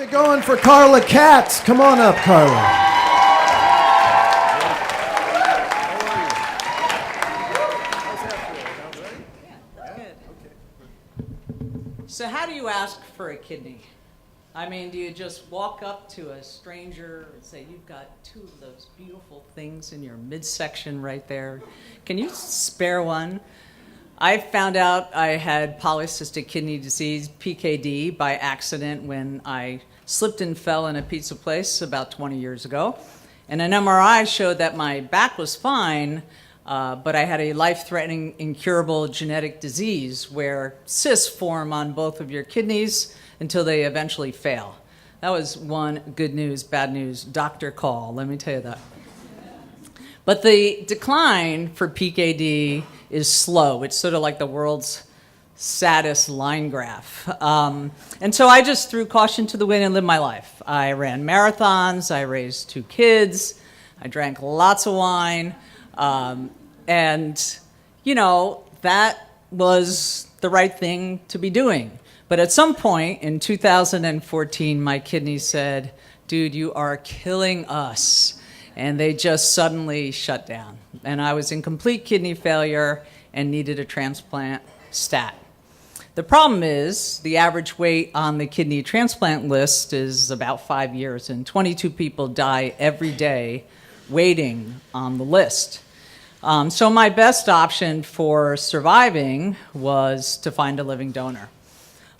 it going for Carla Katz. Come on up, Carla. So how do you ask for a kidney? I mean, do you just walk up to a stranger and say, you've got two of those beautiful things in your midsection right there. Can you spare one? I found out I had polycystic kidney disease, PKD, by accident when I slipped and fell in a pizza place about 20 years ago. And an MRI showed that my back was fine, but I had a life-threatening, incurable genetic disease where cysts form on both of your kidneys until they eventually fail. That was one good news, bad news doctor call, let me tell you that. But the decline for PKD is slow. It's sort of like the world's saddest line graph. And so I just threw caution to the wind and lived my life. I ran marathons, I raised 2 kids, I drank lots of wine, and, you know, that was the right thing to be doing. But at some point in 2014, my kidneys said, dude, you are killing us. And they just suddenly shut down. And I was in complete kidney failure and needed a transplant stat. The problem is the average wait on the kidney transplant list is about 5 years, and 22 people die every day waiting on the list. So my best option for surviving was to find a living donor.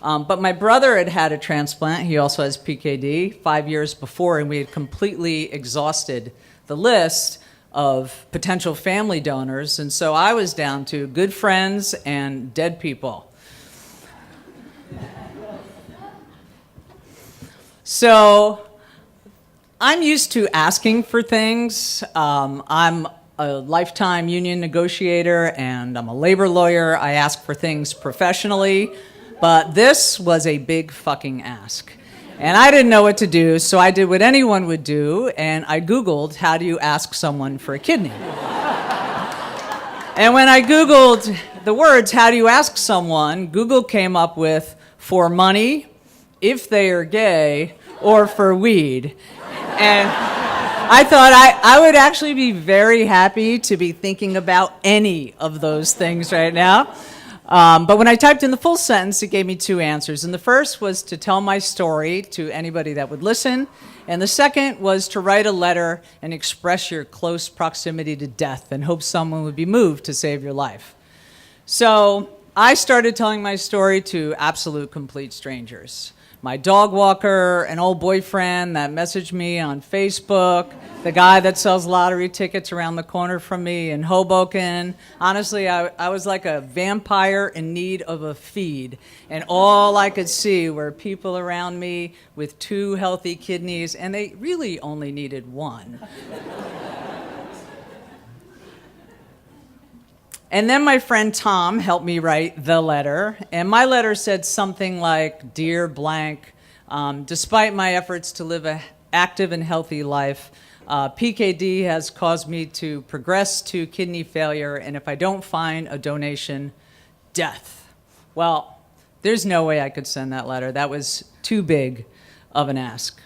But my brother had had a transplant. He also has PKD 5 years before, and we had completely exhausted the list of potential family donors. And so I was down to good friends and dead people. So I'm used to asking for things. I'm a lifetime union negotiator and I'm a labor lawyer. I ask for things professionally. But this was a big fucking ask. And I didn't know what to do, so I did what anyone would do, and I Googled, how do you ask someone for a kidney? And when I Googled the words, how do you ask someone, Google came up with, for money, if they are gay, or for weed. And I thought I would actually be very happy to be thinking about any of those things right now. But when I typed in the full sentence, it gave me 2 answers. And the first was to tell my story to anybody that would listen. And the second was to write a letter and express your close proximity to death and hope someone would be moved to save your life. So I started telling my story to absolute complete strangers. My dog walker, an old boyfriend that messaged me on Facebook, the guy that sells lottery tickets around the corner from me in Hoboken. Honestly, I was like a vampire in need of a feed. And all I could see were people around me with 2 healthy kidneys, and they really only needed 1. And then my friend Tom helped me write the letter, and my letter said something like, Dear blank, despite my efforts to live an active and healthy life, PKD has caused me to progress to kidney failure, and if I don't find a donation, death. Well, there's no way I could send that letter. That was too big of an ask.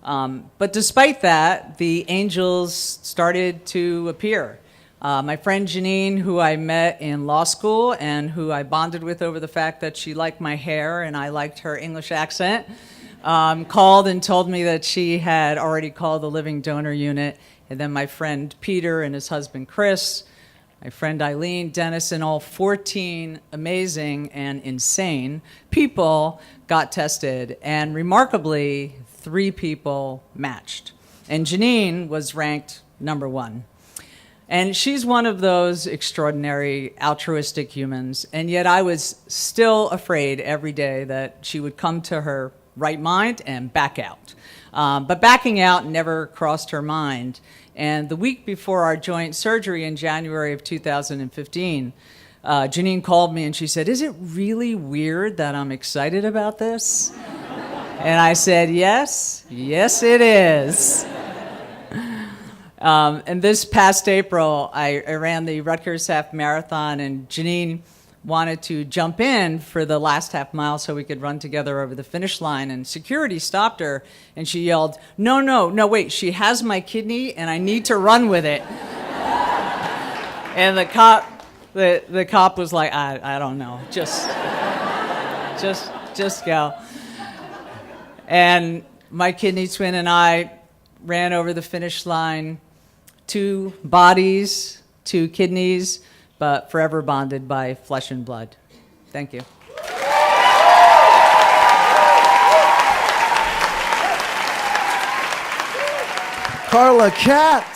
But despite that, the angels started to appear. My friend Janine, who I met in law school and who I bonded with over the fact that she liked my hair and I liked her English accent, called and told me that she had already called the living donor unit. And then my friend Peter and his husband Chris, my friend Eileen, Dennis, and all 14 amazing and insane people got tested. And remarkably, 3 people matched. And Janine was ranked number 1. And she's one of those extraordinary altruistic humans, and yet I was still afraid every day that she would come to her right mind and back out. But backing out never crossed her mind. And the week before our joint surgery in January of 2015, Janine called me and she said, is it really weird that I'm excited about this? And I said, yes, it is. And this past April, I ran the Rutgers Half Marathon, and Janine wanted to jump in for the last half mile so we could run together over the finish line, and security stopped her and she yelled, no, wait, she has my kidney and I need to run with it. And the cop was like, I don't know, just go. And my kidney twin and I ran over the finish line, 2 bodies, 2 kidneys, but forever bonded by flesh and blood. Thank you. Carla Katz.